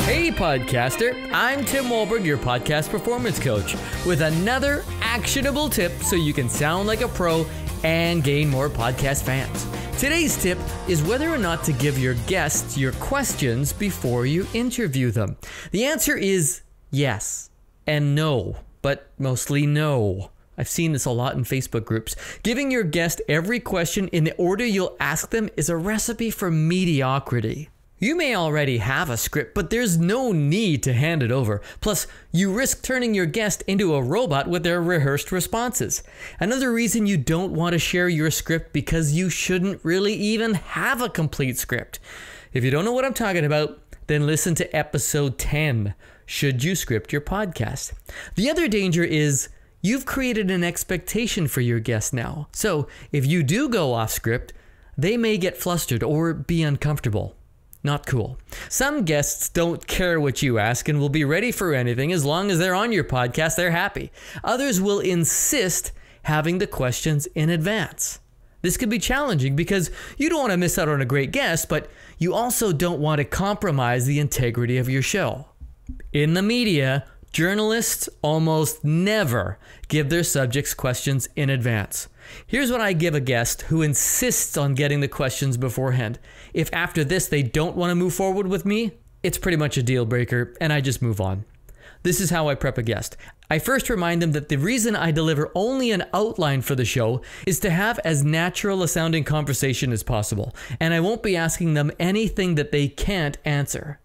Hey podcaster, I'm Tim Walberg, your podcast performance coach, with another actionable tip so you can sound like a pro and gain more podcast fans. Today's tip is whether or not to give your guests your questions before you interview them. The answer is yes and no, but mostly no. I've seen this a lot in Facebook groups. Giving your guest every question in the order you'll ask them is a recipe for mediocrity. You may already have a script, but there's no need to hand it over. Plus, you risk turning your guest into a robot with their rehearsed responses. Another reason you don't want to share your script because you shouldn't really even have a complete script. If you don't know what I'm talking about, then listen to episode 10, Should You Script Your Podcast? The other danger is you've created an expectation for your guest now. So, if you do go off script, they may get flustered or be uncomfortable. Not cool. Some guests don't care what you ask and will be ready for anything as long as they're on your podcast, they're happy. Others will insist having the questions in advance. This could be challenging because you don't want to miss out on a great guest, but you also don't want to compromise the integrity of your show. In the media, journalists almost never give their subjects questions in advance. Here's what I give a guest who insists on getting the questions beforehand. If after this they don't want to move forward with me, it's pretty much a deal breaker and I just move on. This is how I prep a guest. I first remind them that the reason I deliver only an outline for the show is to have as natural a sounding conversation as possible, and I won't be asking them anything that they can't answer.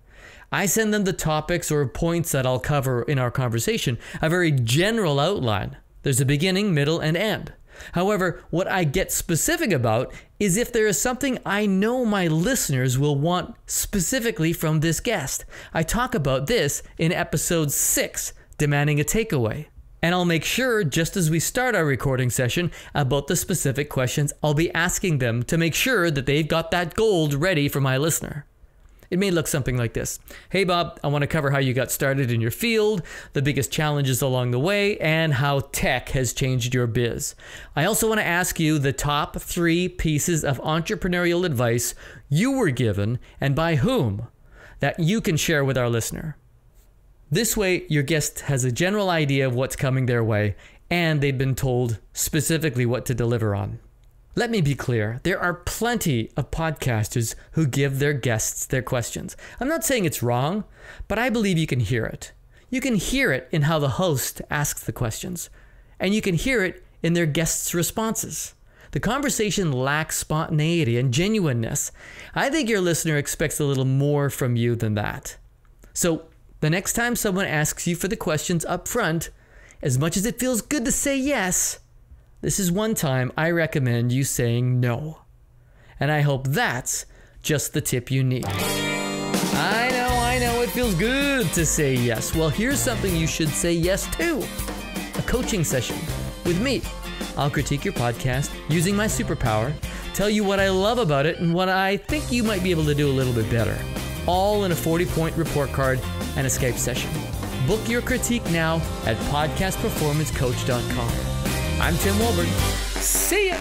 I send them the topics or points that I'll cover in our conversation, a very general outline. There's a beginning, middle, and end. However, what I get specific about is if there is something I know my listeners will want specifically from this guest. I talk about this in episode 6, Demanding a Takeaway. And I'll make sure, just as we start our recording session, about the specific questions I'll be asking them to make sure that they've got that gold ready for my listener. It may look something like this. Hey Bob, I want to cover how you got started in your field, the biggest challenges along the way, and how tech has changed your biz. I also want to ask you the top 3 pieces of entrepreneurial advice you were given and by whom that you can share with our listener. This way, your guest has a general idea of what's coming their way, and they've been told specifically what to deliver on. Let me be clear, there are plenty of podcasters who give their guests their questions. I'm not saying it's wrong, but I believe you can hear it. You can hear it in how the host asks the questions, and you can hear it in their guests' responses. The conversation lacks spontaneity and genuineness. I think your listener expects a little more from you than that. So, the next time someone asks you for the questions up front, as much as it feels good to say yes, this is one time I recommend you saying no. And I hope that's just the tip you need. I know, it feels good to say yes. Well, here's something you should say yes to. A coaching session with me. I'll critique your podcast using my superpower, tell you what I love about it and what I think you might be able to do a little bit better. All in a 40-point report card and a Skype session. Book your critique now at podcastperformancecoach.com. I'm Tim Walberg. See ya!